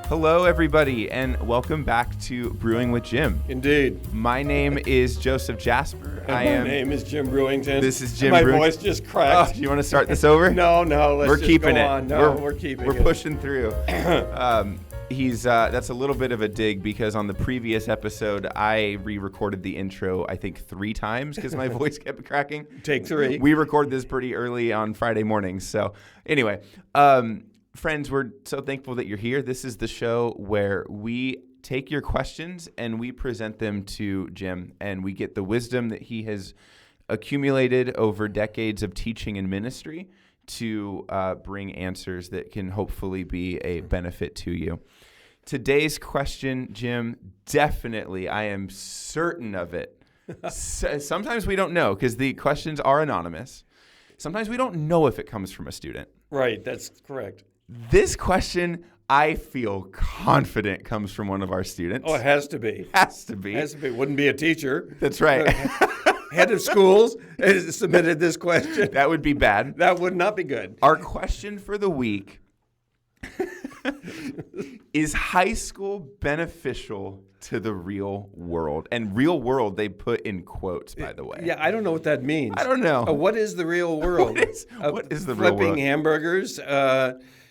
Hello, everybody, and welcome back to Brewing with Jim. Indeed. My name is Joseph Jasper. And my name is Jim Brewington. This is Jim My Brewington. voice just cracked. Oh, do you want to start this over? No, let's we're just keeping go it. on. No, we're keeping it. We're pushing through. That's a little bit of a dig because on the previous episode, I re-recorded the intro, I think 3 times because my voice kept cracking. Take 3. We record this pretty early on Friday mornings. So anyway, friends, we're so thankful that you're here. This is the show where we take your questions and we present them to Jim, and we get the wisdom that he has accumulated over decades of teaching and ministry to bring answers that can hopefully be a benefit to you. Today's question, Jim, definitely, I am certain of it. Sometimes we don't know because the questions are anonymous. Sometimes we don't know if it comes from a student. Right, that's correct. This question, I feel confident, comes from one of our students. Oh, it has to be. Has to be. Wouldn't be a teacher. That's right. Head of schools has submitted this question. That would be bad. That would not be good. Our question for the week is high school beneficial to the real world? And real world, they put in quotes, by the way. Yeah, I don't know what that means. I don't know. What is the real world? What is the real world? Flipping hamburgers,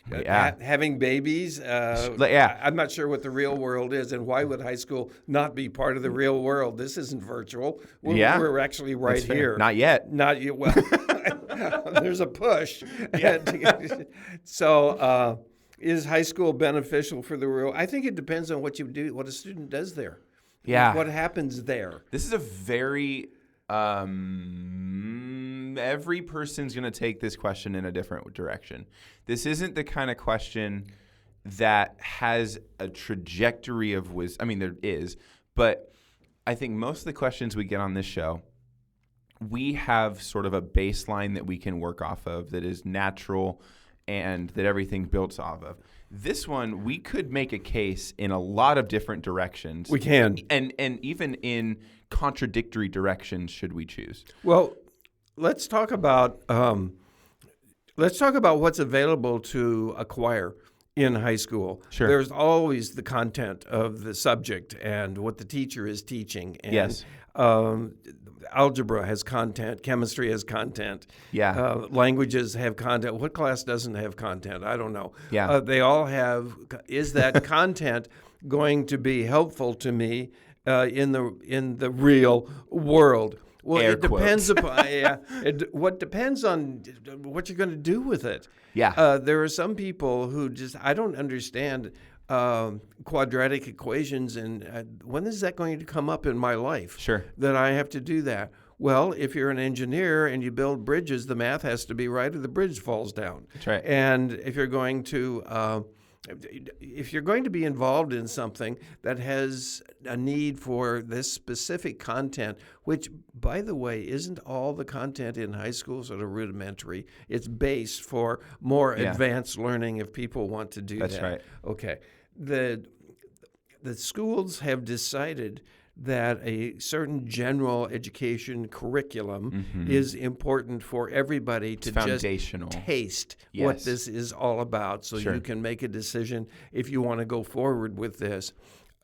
Yeah. having babies. Yeah. I'm not sure what the real world is, and why would high school not be part of the real world? This isn't virtual. We're actually right here. Not yet. Not yet. Well, there's a push. So, is high school beneficial for the real? I think it depends on what you do, what a student does there. Yeah. What happens there. This is a very... every person's going to take this question in a different direction. This isn't the kind of question that has a trajectory of wisdom. I mean, there is, but I think most of the questions we get on this show, we have sort of a baseline that we can work off of that is natural and that everything builds off of. This one, we could make a case in a lot of different directions. We can. And even in contradictory directions should we choose. Well, let's talk about what's available to acquire in high school. Sure. There's always the content of the subject and what the teacher is teaching. And, Yes. Algebra has content. Chemistry has content. Yeah. Languages have content. What class doesn't have content? I don't know. Yeah. They all have. Is that content going to be helpful to me in the real world? Well, Air it depends upon what depends on what you're going to do with it. Yeah. There are some people who I don't understand quadratic equations, and when is that going to come up in my life? Sure. That I have to do that. Well, if you're an engineer and you build bridges, the math has to be right, or the bridge falls down. That's right. And if you're going to be involved in something that has a need for this specific content, which, by the way, isn't all the content in high school sort of rudimentary. It's base for more advanced learning if people want to do that. That's right. Okay. The schools have decided that a certain general education curriculum is important for everybody to just taste what this is all about, so you can make a decision if you want to go forward with this.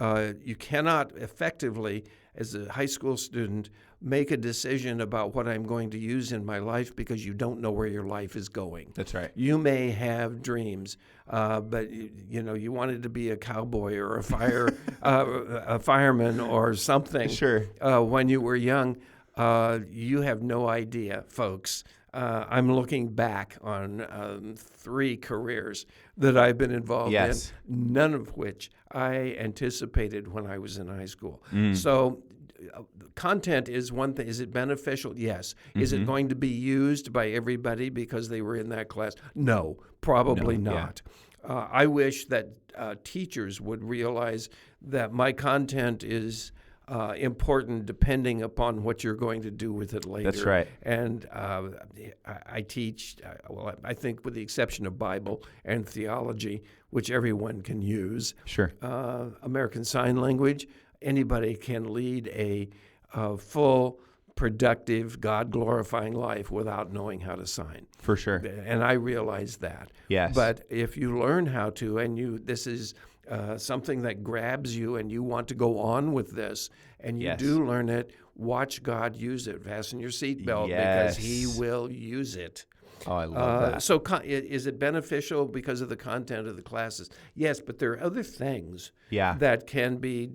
You cannot effectively, as a high school student, make a decision about what I'm going to use in my life because you don't know where your life is going. That's right. You may have dreams, but you wanted to be a cowboy or a fireman or something. Sure. When you were young, you have no idea, folks. I'm looking back on 3 careers that I've been involved in, none of which I anticipated when I was in high school. So content is one thing. Is it beneficial? Yes. Is it going to be used by everybody because they were in that class? No, probably not. I wish that teachers would realize that my content is important depending upon what you're going to do with it later. That's right. And I teach, I think with the exception of Bible and theology, which everyone can use. Sure. American Sign Language, anybody can lead a full productive, God-glorifying life without knowing how to sign. For sure. And I realize that. Yes. But if you learn how to, and this is something that grabs you and you want to go on with this, and you do learn it, watch God use it. Fasten your seatbelt because He will use it. Oh, I love that. So is it beneficial because of the content of the classes? Yes, but there are other things that can be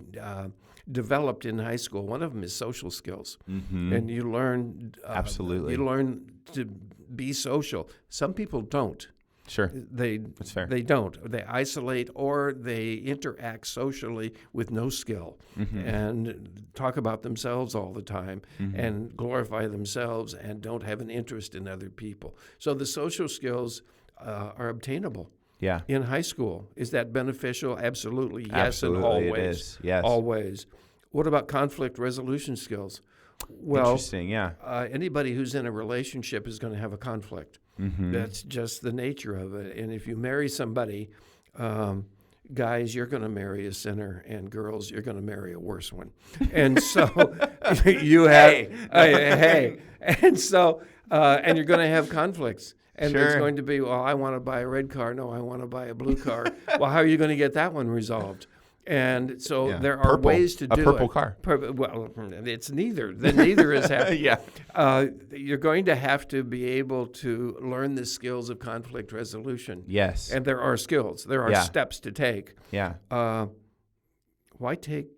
developed in high school. One of them is social skills. And you learn absolutely. You learn to be social. Some people don't. Sure. That's fair. They don't. They isolate or they interact socially with no skill and talk about themselves all the time and glorify themselves and don't have an interest in other people. So the social skills are obtainable. Yeah. In high school. Is that beneficial? Absolutely. Yes, Absolutely, and always. it is. Yes. Always. What about conflict resolution skills? Well, interesting, yeah. Anybody who's in a relationship is going to have a conflict. That's just the nature of it. And if you marry somebody, guys, you're going to marry a sinner, and girls, you're going to marry a worse one. And so you have, and so, and you're going to have conflicts. And there's going to be, well, I want to buy a red car. No, I want to buy a blue car. Well, how are you going to get that one resolved? And so there are ways to do it. A purple car. Well, it's neither. Neither is happening. Yeah. You're going to have to be able to learn the skills of conflict resolution. Yes. And there are skills. There are steps to take. Yeah. Why take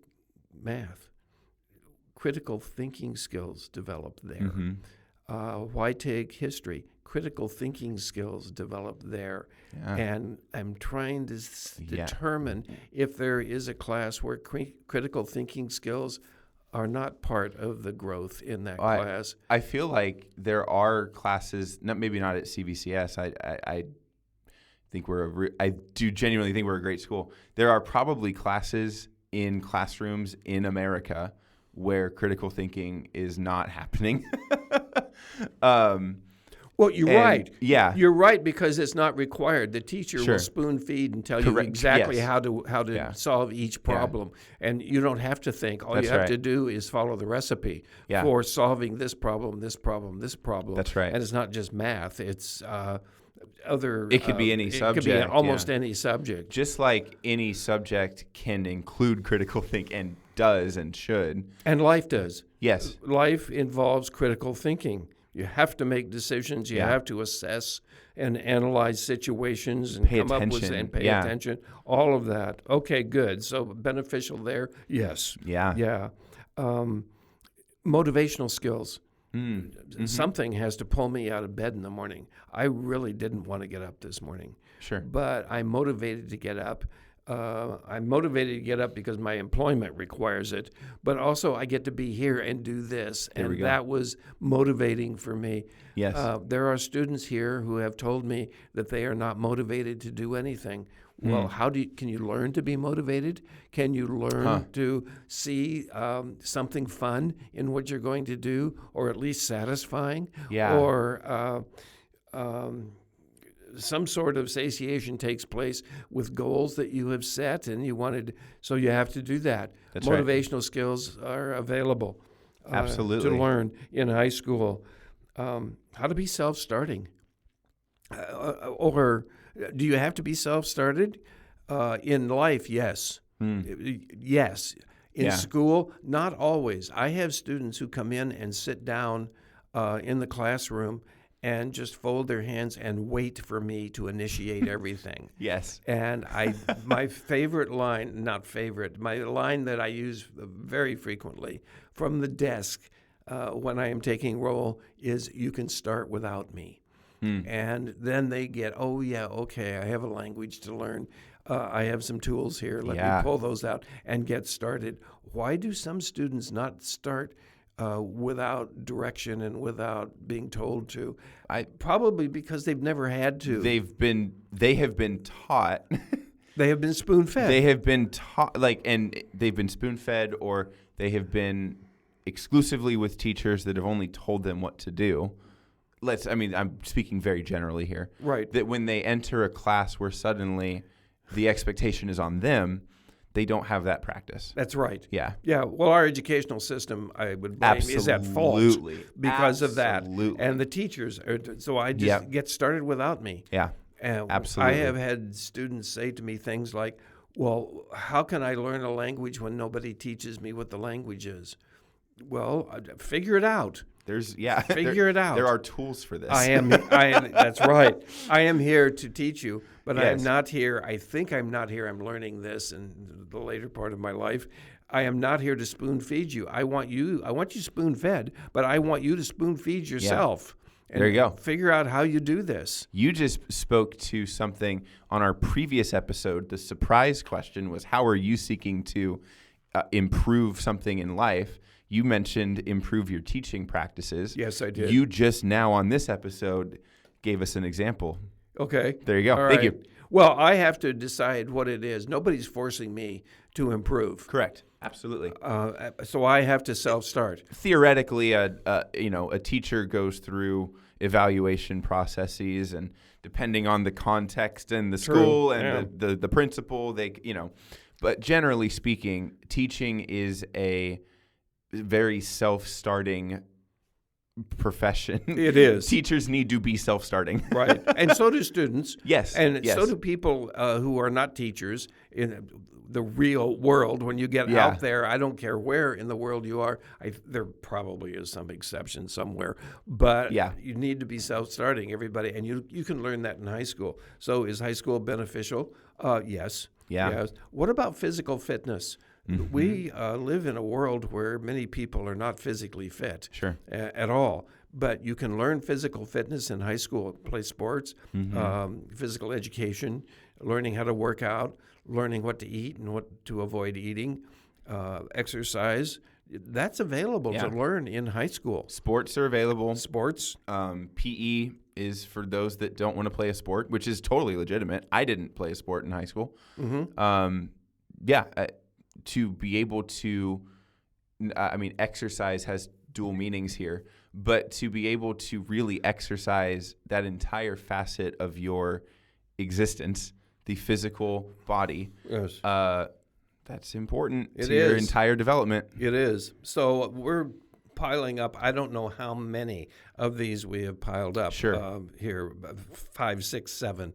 math? Critical thinking skills develop there. Why take history? Critical thinking skills developed there. Yeah. And I'm trying to determine if there is a class where critical thinking skills are not part of the growth in that class. I feel like there are classes, maybe not at CVCS. I think I do genuinely think we're a great school. There are probably classes in classrooms in America where critical thinking is not happening. Well, you're right. Yeah, you're right because it's not required. The teacher will spoon feed and tell you exactly how to solve each problem, and you don't have to think. All you have to do is follow the recipe for solving this problem, this problem, this problem. That's right. And it's not just math; it's other. It could be any subject. It could be almost any subject. Just like any subject can include critical thinking and does and should, and life does. Yes, life involves critical thinking. You have to make decisions. You have to assess and analyze situations and come up with and pay attention. All of that. Okay, good. So beneficial there. Yes. Yeah. Motivational skills. Something has to pull me out of bed in the morning. I really didn't want to get up this morning. Sure. But I'm motivated to get up. I'm motivated to get up because my employment requires it, but also I get to be here and do this, and that was motivating for me. Yes. There are students here who have told me that they are not motivated to do anything. Well, can you learn to be motivated? Can you learn to see something fun in what you're going to do, or at least satisfying? Yeah. Or some sort of satiation takes place with goals that you have set and you wanted, so you have to do that. That's Motivational skills are available absolutely to learn in high school. How to be self-starting. Or do you have to be self-started? In life, yes. Yes. In school, not always. I have students who come in and sit down in the classroom and just fold their hands and wait for me to initiate everything. Yes. And my favorite line, my line that I use very frequently from the desk when I am taking roll is, "You can start without me." And then they get, "Oh, yeah, okay, I have a language to learn. I have some tools here. Let me pull those out and get started." Why do some students not start without direction and without being told to? Probably because they've never had to. They have been taught. They have been spoon-fed. They have been taught, and they've been spoon-fed, or they have been exclusively with teachers that have only told them what to do. I'm speaking very generally here. Right. That when they enter a class where suddenly the expectation is on them, they don't have that practice. That's right. Yeah. Yeah. Well, our educational system, I would blame, is at fault because of that. And the teachers. So I just get started without me. Yeah. Absolutely. I have had students say to me things like, well, how can I learn a language when nobody teaches me what the language is? Well, figure it out. Figure it out. There are tools for this. That's right. I am here to teach you, but I am not here. I think I'm not here. I'm learning this in the later part of my life. I am not here to spoon feed you. I want you spoon fed, but I want you to spoon feed yourself. And there you go. Figure out how you do this. You just spoke to something on our previous episode. The surprise question was, how are you seeking to improve something in life? You mentioned improve your teaching practices. Yes, I did. You just now on this episode gave us an example. Okay. There you go. All Thank right. you. Well, I have to decide what it is. Nobody's forcing me to improve. Correct. Absolutely. So I have to self-start. Theoretically, a teacher goes through evaluation processes, and depending on the context and the school and the principal, but generally speaking, teaching is a very self-starting profession. It is. Teachers need to be self-starting. Right. And so do students. Yes. And so do people who are not teachers in the real world. When you get out there, I don't care where in the world you are. There probably is some exception somewhere. But you need to be self-starting, everybody. And you can learn that in high school. So is high school beneficial? Yes. Yeah. Yes. What about physical fitness? Mm-hmm. We live in a world where many people are not physically fit at all. But you can learn physical fitness in high school, play sports, physical education, learning how to work out, learning what to eat and what to avoid eating, exercise. That's available to learn in high school. Sports are available. Sports. PE is for those that don't want to play a sport, which is totally legitimate. I didn't play a sport in high school. Mm-hmm. To be able to, exercise has dual meanings here, but to be able to really exercise that entire facet of your existence, the physical body, that's important to your entire development. It is. So we're piling up. I don't know how many of these we have piled up here, 5, 6, 7.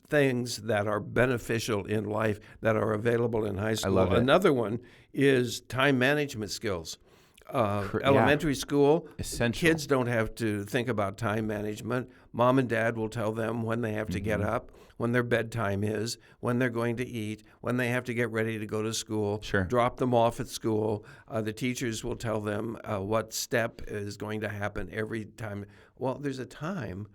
Things that are beneficial in life that are available in high school. I love it. Another one is time management skills. Elementary school, essential. Kids don't have to think about time management. Mom and dad will tell them when they have to get up, when their bedtime is, when they're going to eat, when they have to get ready to go to school, drop them off at school. The teachers will tell them what step is going to happen every time. Well, there's a time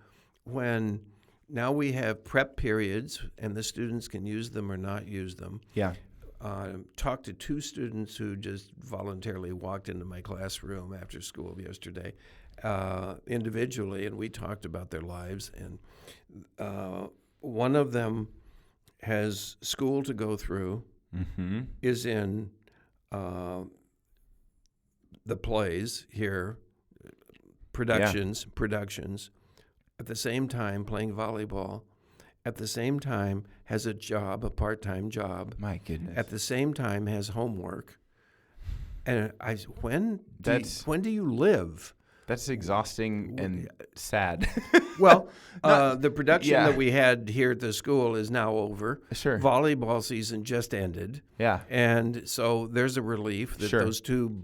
when now we have prep periods, and the students can use them or not use them. Yeah. Talked to 2 students who just voluntarily walked into my classroom after school yesterday individually, and we talked about their lives. And one of them has school to go through, is in the plays here, productions, at the same time playing volleyball, at the same time has a job, a part-time job. My goodness. At the same time has homework. And when do you live? That's exhausting and sad. Well, the production that we had here at the school is now over. Sure. Volleyball season just ended. Yeah. And so there's a relief that those 2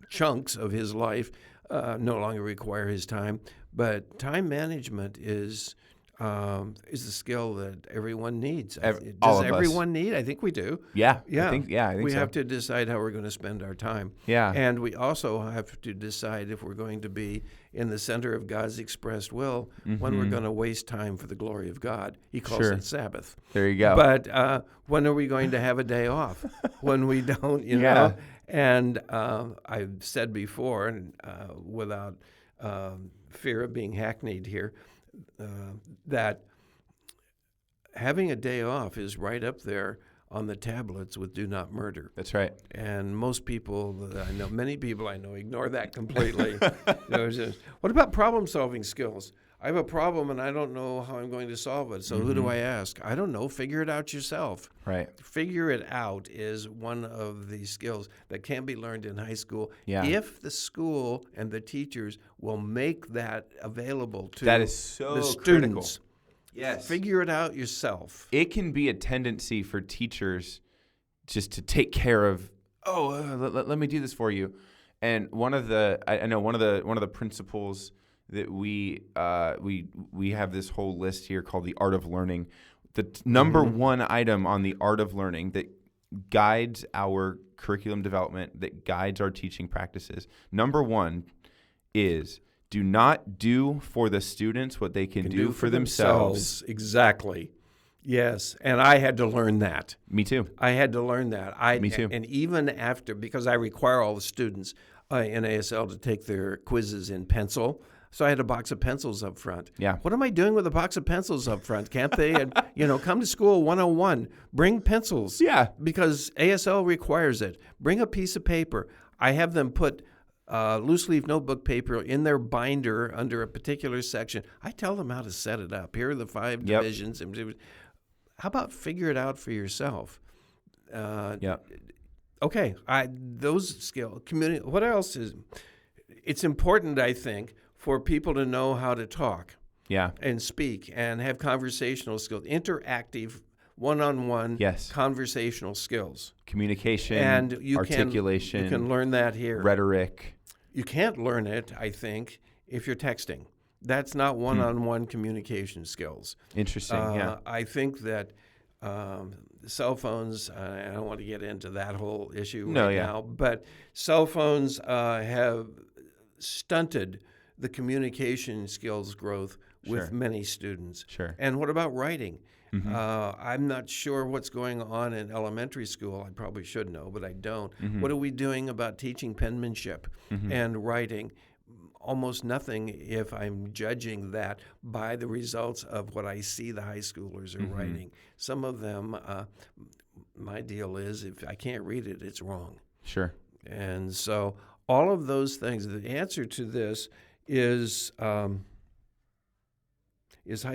chunks of his life no longer require his time. But time management is a skill that everyone needs. Does everyone need? I think we do. Yeah. Yeah. I think we so. have to decide how we're going to spend our time. Yeah. And we also have to decide if we're going to be in the center of God's expressed will when we're going to waste time for the glory of God. He calls it Sabbath. There you go. But when are we going to have a day off? When we don't, you know? And I've said before, and without fear of being hackneyed here, that having a day off is right up there on the tablets with do not murder. That's right. And most people that I know, many people I know, ignore that completely. What about problem-solving skills? I have a problem and I don't know how I'm going to solve it. So who do I ask? I don't know. Figure it out yourself. Right. Figure it out is one of the skills that can be learned in high school if the school and the teachers will make that available to that is so the students. critical. Yes. Figure it out yourself. It can be a tendency for teachers just to take care of, let me do this for you. And I know one of the principles that we have this whole list here called the art of learning. The number one item on the art of learning that guides our curriculum development, that guides our teaching practices. Number one is do not do for the students what they can do for themselves. Exactly. Yes, and I had to learn that. Me too. I had to learn that. Me too. And even after, because I require all the students in ASL to take their quizzes in pencil, so I had a box of pencils up front. Yeah. What am I doing with a box of pencils up front? Can't they, come to school 101, bring pencils. Yeah. Because ASL requires it. Bring a piece of paper. I have them put loose leaf notebook paper in their binder under a particular section. I tell them how to set it up. Here are the 5 divisions. How about figure it out for yourself? Okay, those skills, community. What else is? It's important, I think, for people to know how to talk, and speak, and have conversational skills, interactive, one-on-one, conversational skills, communication, and articulation. You can learn that here. Rhetoric. You can't learn it, I think, if you're texting. That's not one-on-one communication skills. Interesting. I think that cell phones, I don't want to get into that whole issue now, but cell phones have stunted the communication skills growth with many students. Sure. And what about writing? I'm not sure what's going on in elementary school. I probably should know, but I don't. What are we doing about teaching penmanship and writing? Almost nothing if I'm judging that by the results of what I see the high schoolers are writing. Some of them, my deal is if I can't read it, it's wrong. Sure. And so all of those things, the answer to this is high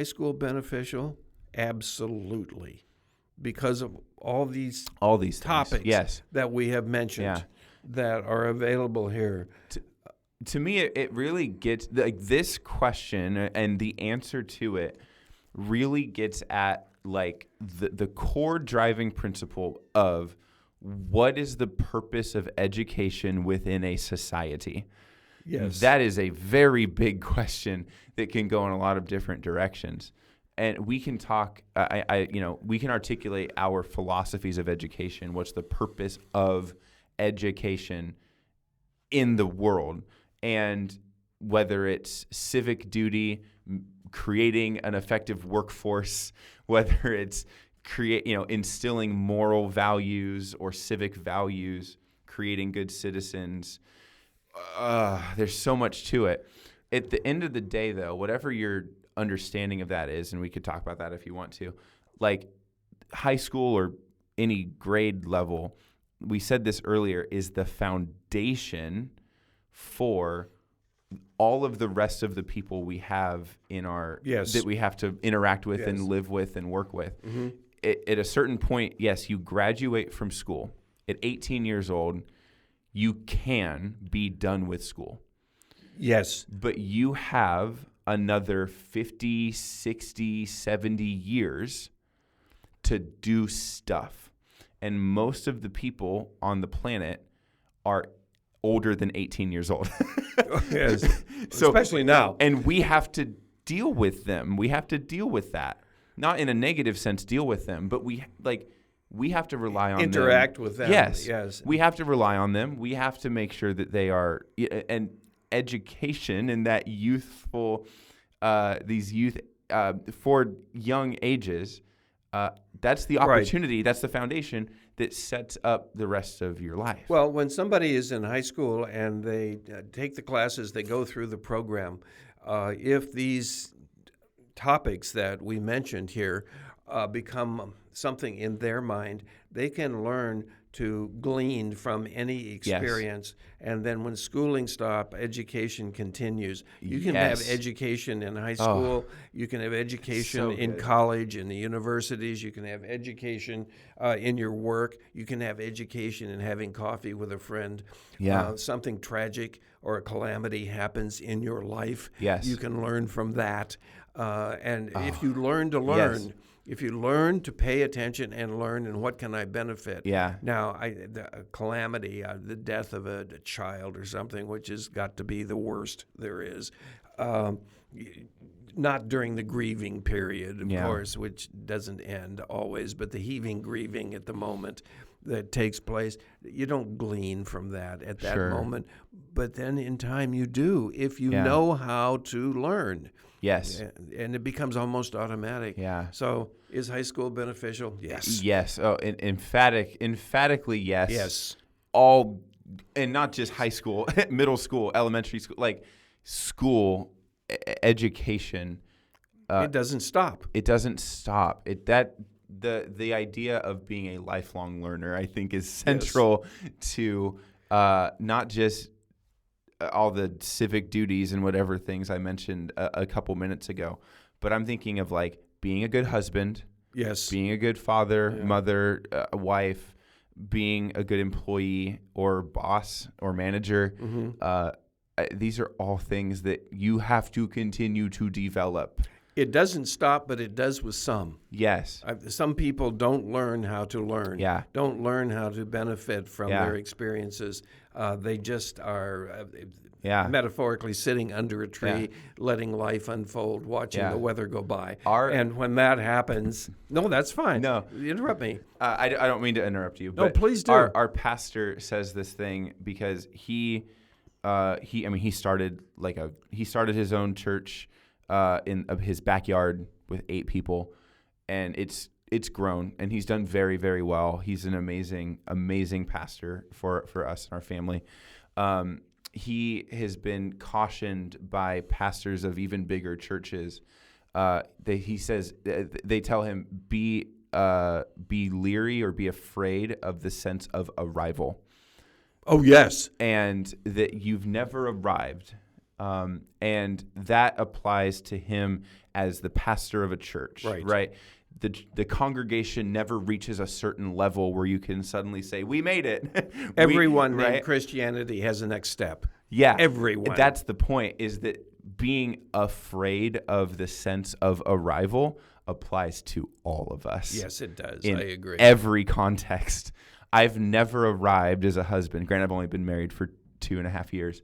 school beneficial? Absolutely. Because of all these topics that we have mentioned that are available here. To me, it really gets this question and the answer to it really gets at the core driving principle of what is the purpose of education within a society. Yes, that is a very big question that can go in a lot of different directions, and we can talk. We can articulate our philosophies of education. What's the purpose of education in the world? And whether it's civic duty, creating an effective workforce, whether it's instilling moral values or civic values, creating good citizens, there's so much to it. At the end of the day, though, whatever your understanding of that is, and we could talk about that if you want to, like high school or any grade level, we said this earlier, is the foundation for all of the rest of the people we have in our that we have to interact with and live with and work with. At a certain point, yes, you graduate from school. At 18 years old, you can be done with school. Yes. But you have another 50, 60, 70 years to do stuff. And most of the people on the planet are older than 18 years old. Yes. So, especially now. And we have to deal with them. We have to deal with that. Not in a negative sense, deal with them, but we have to rely on interact with them. Yes. We have to rely on them. We have to make sure that they are, and education and that youthful, these youth for young ages, that's the opportunity, right. That's the foundation that sets up the rest of your life. Well, when somebody is in high school and they take the classes, they go through the program, if these topics that we mentioned here become something in their mind. They can learn to glean from any experience. And then when schooling stops, education continues. You can have education in high school. You can have education in college, in the universities. You can have education in your work. You can have education in having coffee with a friend. Something tragic or a calamity happens in your life. You can learn from that. And if you learn to learn, if you learn to pay attention and learn, and what can I benefit? Now, the calamity, the death of a child or something, which has got to be the worst there is. Not during the grieving period, of course, which doesn't end always, but the heaving grieving at the moment that takes place, you don't glean from that at that moment. But then in time you do, if you know how to learn. And it becomes almost automatic. So is high school beneficial? Yes. Oh, emphatically yes. And not just high school, middle school, elementary school, like school education. It doesn't stop. The idea of being a lifelong learner, I think, is central to not just all the civic duties and whatever things I mentioned a couple minutes ago, but I'm thinking of like being a good husband, being a good father, mother, wife, being a good employee or boss or manager. These are all things that you have to continue to develop. It doesn't stop, but it does with some. Yes. Some people don't learn how to learn. Don't learn how to benefit from their experiences. They just are metaphorically sitting under a tree, letting life unfold, watching the weather go by. And when that happens, no, that's fine. No. Interrupt me. I don't mean to interrupt you. No, but please do. Our pastor says this thing because he started his own church in his backyard with 8 people, and it's grown, and he's done very, very well. He's an amazing pastor for us and our family. He has been cautioned by pastors of even bigger churches. He says they tell him be leery or be afraid of the sense of arrival. Oh yes, and that you've never arrived. And that applies to him as the pastor of a church, right? The congregation never reaches a certain level where you can suddenly say, we made it. Everyone in Christianity has a next step. Everyone. That's the point, is that being afraid of the sense of arrival applies to all of us. Yes, it does. In I agree. Every context. I've never arrived as a husband. Granted, I've only been married for 2.5 years.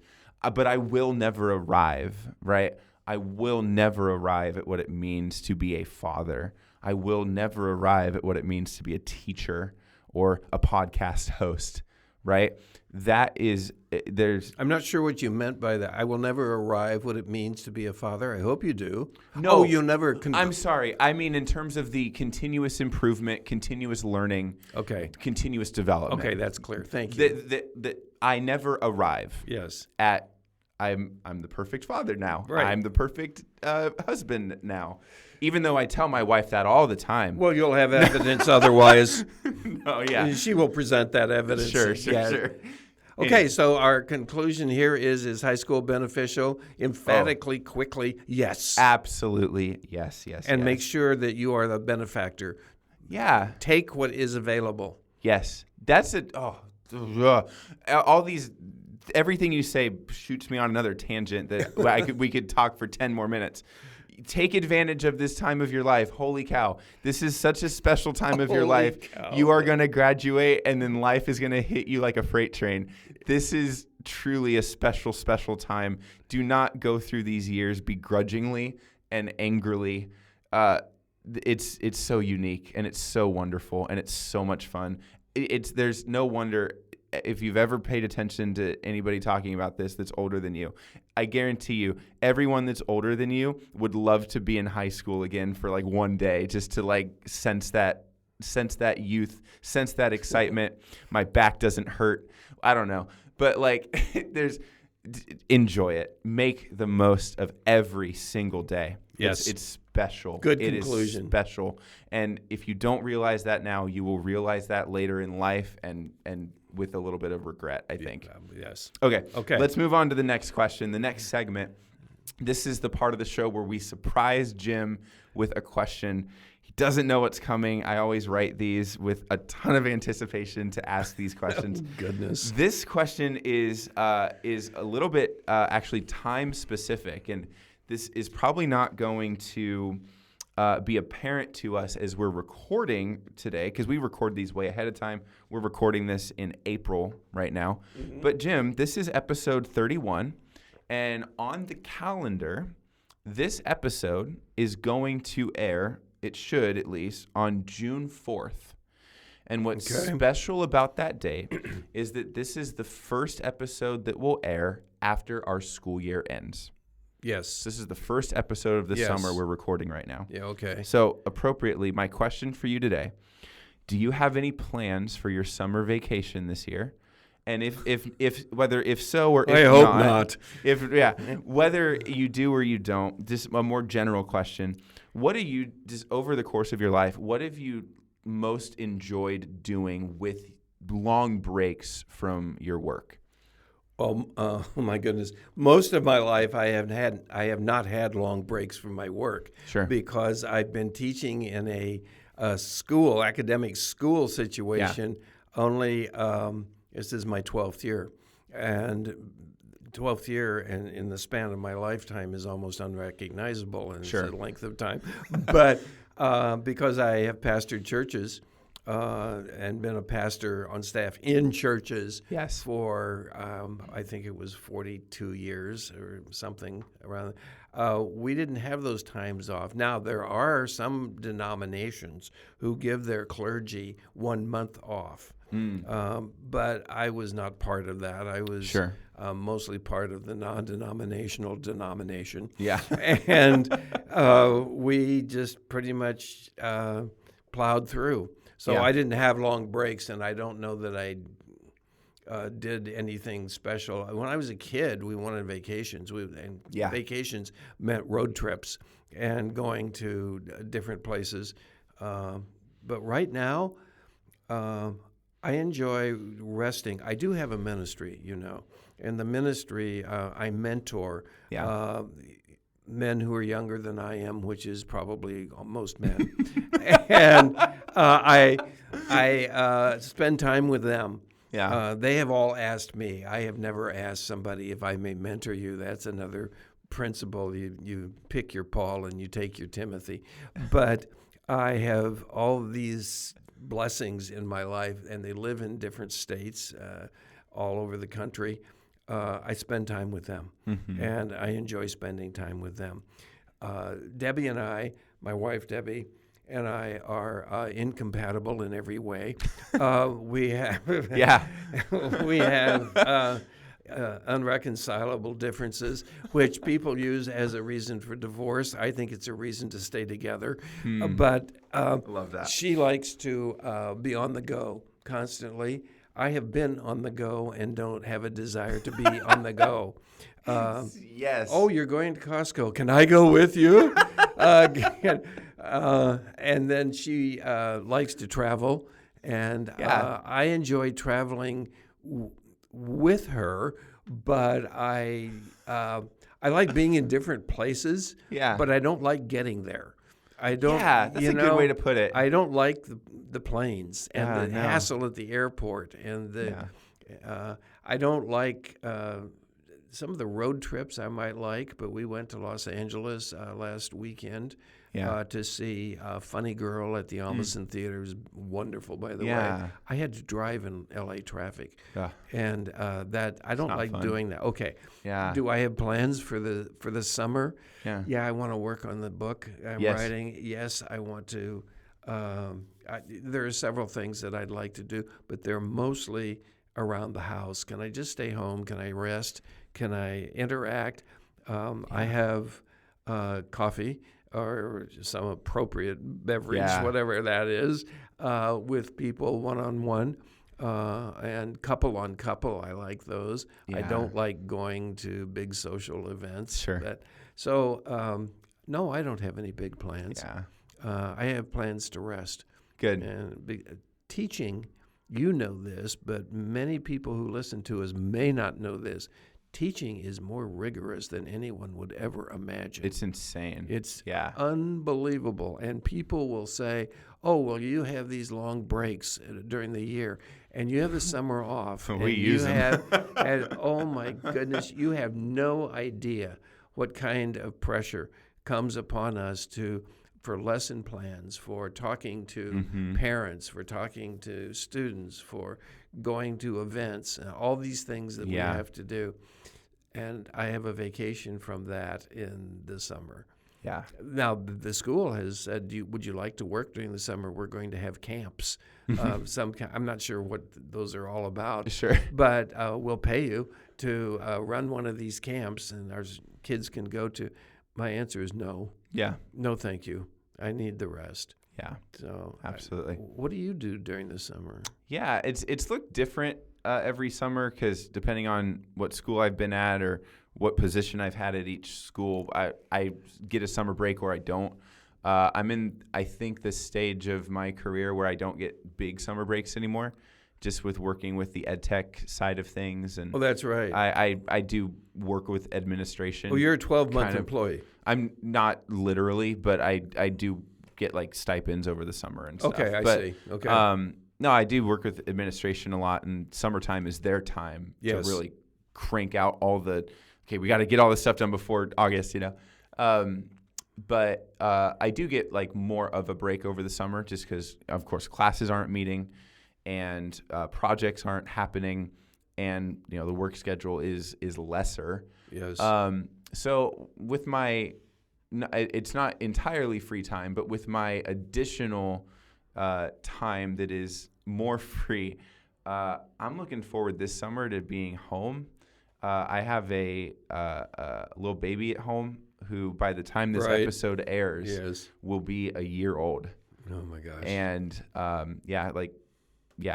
But I will never arrive, right? I will never arrive at what it means to be a father. I will never arrive at what it means to be a teacher or a podcast host, right? I'm not sure what you meant by that. I will never arrive what it means to be a father. I hope you do. No, you'll never. I'm sorry. I mean, in terms of the continuous improvement, continuous learning, continuous development. Okay, that's clear. Thank you. That I never arrive. Yes. At I'm the perfect father now. Right. I'm the perfect husband now. Even though I tell my wife that all the time. Well, you'll have evidence otherwise. Oh, yeah. She will present that evidence. Sure. Okay, so our conclusion here is high school beneficial? Emphatically, quickly, yes. Absolutely, yes. And make sure that you are the benefactor. Yeah. Take what is available. Yes. That's it. Everything you say shoots me on another tangent that we could talk for 10 more minutes. Take advantage of this time of your life. Holy cow. This is such a special time of your life. Cow. You are going to graduate, and then life is going to hit you like a freight train. This is truly a special, special time. Do not go through these years begrudgingly and angrily. It's so unique, and it's so wonderful, and it's so much fun. There's no wonder if you've ever paid attention to anybody talking about this that's older than you. I guarantee you, everyone that's older than you would love to be in high school again for like one day, just to like sense that youth, sense that excitement. My back doesn't hurt. I don't know, but like enjoy it. Make the most of every single day. Yes. It's special. Good It conclusion. is special. And if you don't realize that now, you will realize that later in life and with a little bit of regret, I think. Yes. Okay. Okay. Let's move on to the next question. The next segment. This is the part of the show where we surprise Jim with a question. He doesn't know what's coming. I always write these with a ton of anticipation to ask these questions. Oh, goodness. This question is a little bit actually time specific, and this is probably not going to be apparent to us as we're recording today, because we record these way ahead of time. We're recording this in April right now. Mm-hmm. But Jim, this is episode 31, and on the calendar, this episode is going to air, it should at least, on June 4th. And what's special about that date is that this is the first episode that will air after our school year ends. Yes. This is the first episode of the summer we're recording right now. Yeah, okay. So appropriately, my question for you today, do you have any plans for your summer vacation this year? And if so or if I hope not. Whether you do or you don't, just a more general question. What do you, just over the course of your life, what have you most enjoyed doing with long breaks from your work? Oh my goodness! Most of my life, I have not had long breaks from my work. Sure. Because I've been teaching in a academic school situation. Only this is my 12th year, and 12th year in the span of my lifetime is almost unrecognizable in the length of time. But because I have pastored churches. And been a pastor on staff in churches for, I think it was 42 years or something around. We didn't have those times off. Now, there are some denominations who give their clergy 1 month off. But I was not part of that. I was mostly part of the non-denominational denomination. Yeah. And we just pretty much plowed through. So I didn't have long breaks, and I don't know that I did anything special. When I was a kid, we went on vacations. Vacations meant road trips and going to different places. But right now, I enjoy resting. I do have a ministry, and the ministry I mentor men who are younger than I am, which is probably most men, and I spend time with them. They have all asked me. I have never asked somebody if I may mentor you. That's another principle. You pick your Paul and you take your Timothy. But I have all these blessings in my life, and they live in different states all over the country. I spend time with them, and I enjoy spending time with them. Debbie and I, my wife Debbie, and I are incompatible in every way. We have unreconcilable differences, which people use as a reason for divorce. I think it's a reason to stay together. But love that. She likes to be on the go constantly. I have been on the go and don't have a desire to be on the go. Yes. Oh, you're going to Costco. Can I go with you? And then she likes to travel, and I enjoy traveling with her. But I like being in different places. But I don't like getting there. I don't. Yeah, that's a good way to put it. I don't like the planes and the hassle at the airport, and I don't like some of the road trips I might like. But we went to Los Angeles last weekend to see Funny Girl at the Almason Theater. It was wonderful, by the way. I had to drive in L.A. traffic, and that I don't like doing that. Okay. Do I have plans for the summer? I want to work on the book I'm writing. Yes, I want to. There are several things that I'd like to do, but they're mostly around the house. Can I just stay home? Can I rest? Can I interact? I have coffee or some appropriate beverage, whatever that is, with people one-on-one. And couple on couple, I like those. I don't like going to big social events. No, I don't have any big plans. Yeah. I have plans to rest. Good. And teaching, you know this, but many people who listen to us may not know this. Teaching is more rigorous than anyone would ever imagine. It's insane. It's unbelievable. And people will say, oh, well, you have these long breaks during the year, and you have the summer off. We use them. And, oh, my goodness, you have no idea what kind of pressure comes upon us for lesson plans, for talking to parents, for talking to students, for going to events, all these things that we have to do. And I have a vacation from that in the summer. Yeah. Now, the school has said, would you like to work during the summer? We're going to have camps. I'm not sure what those are all about. Sure. But we'll pay you to run one of these camps, and our kids can go to. My answer is no. Yeah. No, thank you. I need the rest. Yeah. So absolutely. What do you do during the summer? Yeah, it's looked different every summer because depending on what school I've been at or what position I've had at each school, I get a summer break or I don't. I'm in, I think, this stage of my career where I don't get big summer breaks anymore, just with working with the ed tech side of things. And that's right. I do work with administration. Well, you're a 12-month employee. I'm not literally, but I do get like stipends over the summer and stuff. Okay, I see. Okay. No, I do work with administration a lot, and summertime is their time to really crank out all the, we got to get all this stuff done before August, But I do get like more of a break over the summer just because, of course, classes aren't meeting and projects aren't happening, and the work schedule is lesser. Yes. So with my, it's not entirely free time, but with my additional time that is more free, I'm looking forward this summer to being home. I have a little baby at home who, by the time this episode airs, will be a year old. Oh my gosh! And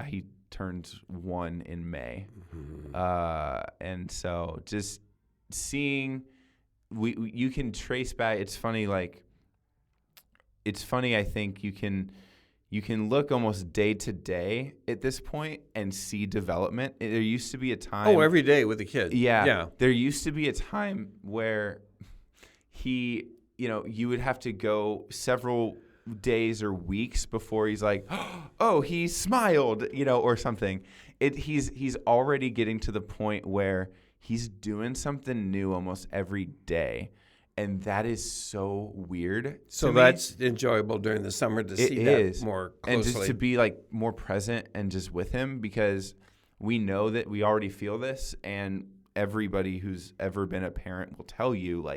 he turns 1 in May, and so just seeing, you can trace back. It's funny, I think you can look almost day to day at this point and see development. There used to be a time. Oh, every day with the kid. Yeah. There used to be a time where you would have to go several days or weeks before he's like, oh, he smiled, or something. He's already getting to the point where he's doing something new almost every day. And that is so weird. So that's enjoyable during the summer to see that more closely. And just to be more present and just with him, because we know that we already feel this, and everybody who's ever been a parent will tell you,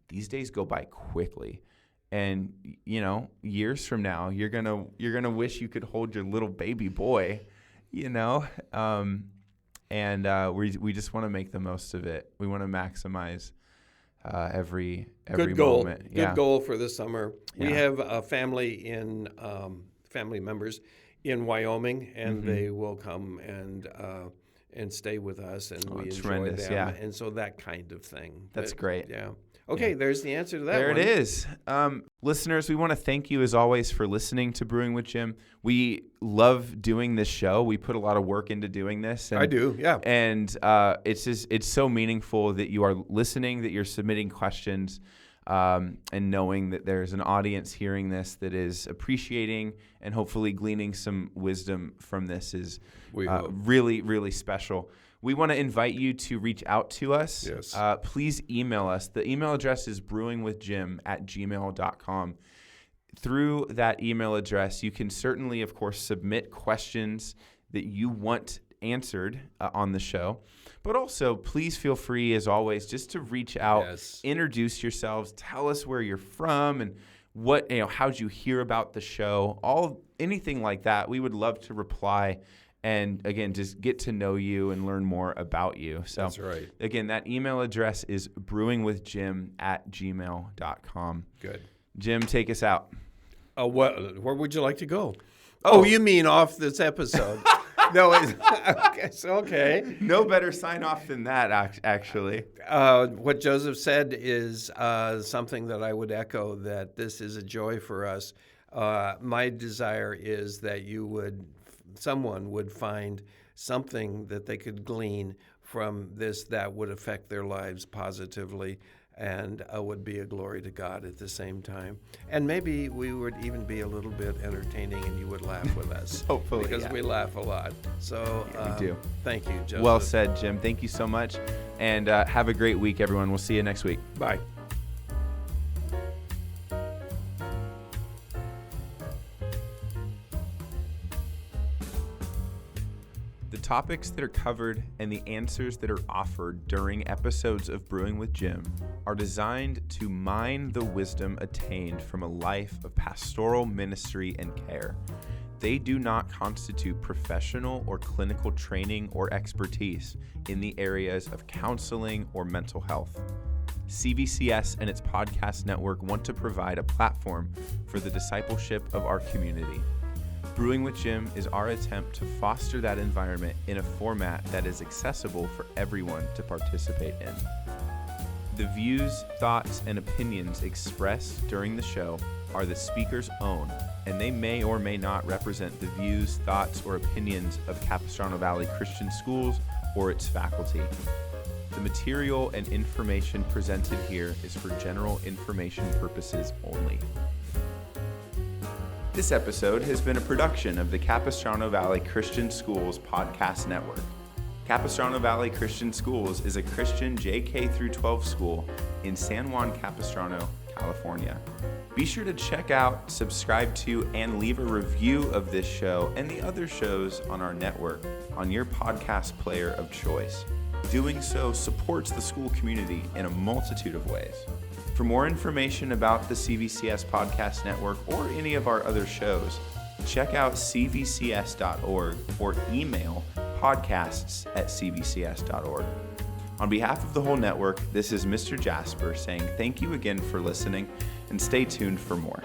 these days go by quickly. And, years from now, you're gonna wish you could hold your little baby boy, and we just want to make the most of it. We want to maximize every Good goal. moment. Good goal for this summer. Yeah. We have a family family members in Wyoming, and they will come and stay with us, and we enjoy them. Yeah. And so that kind of thing. That's great. Yeah. Okay, there's the answer to that one. There it is. Listeners, we want to thank you as always for listening to Brewing with Jim. We love doing this show. We put a lot of work into doing this. And, I do, yeah. And it's so meaningful that you are listening, that you're submitting questions, and knowing that there's an audience hearing this that is appreciating and hopefully gleaning some wisdom from this is really, really special. We want to invite you to reach out to us. Yes. Please email us. The email address is brewingwithjim@gmail.com. Through that email address, you can certainly, of course, submit questions that you want answered on the show. But also, please feel free, as always, just to reach out, introduce yourselves, tell us where you're from and what, how'd you hear about the show, anything like that. We would love to reply. And again, just get to know you and learn more about you. So that's right. Again, that email address is brewingwithjim@gmail.com. Good. Jim, take us out. Where would you like to go? Oh, you mean off this episode? No, it's okay. No better sign off than that, actually. What Joseph said is something that I would echo, that this is a joy for us. My desire is that someone would find something that they could glean from this that would affect their lives positively and would be a glory to God at the same time. And maybe we would even be a little bit entertaining and you would laugh with us. Hopefully, because we laugh a lot. So we do. Thank you, Joseph. Well said, Jim. Thank you so much. And have a great week, everyone. We'll see you next week. Bye. The topics that are covered and the answers that are offered during episodes of Brewing with Jim are designed to mine the wisdom attained from a life of pastoral ministry and care. They do not constitute professional or clinical training or expertise in the areas of counseling or mental health. CVCS and its podcast network want to provide a platform for the discipleship of our community. Brewing with Jim is our attempt to foster that environment in a format that is accessible for everyone to participate in. The views, thoughts, and opinions expressed during the show are the speaker's own, and they may or may not represent the views, thoughts, or opinions of Capistrano Valley Christian Schools or its faculty. The material and information presented here is for general information purposes only. This episode has been a production of the Capistrano Valley Christian Schools Podcast Network. Capistrano Valley Christian Schools is a Christian JK-12 school in San Juan Capistrano, California. Be sure to check out, subscribe to, and leave a review of this show and the other shows on our network on your podcast player of choice. Doing so supports the school community in a multitude of ways. For more information about the CVCS Podcast Network or any of our other shows, check out cvcs.org or email podcasts@cvcs.org. On behalf of the whole network, this is Mr. Jasper saying thank you again for listening and stay tuned for more.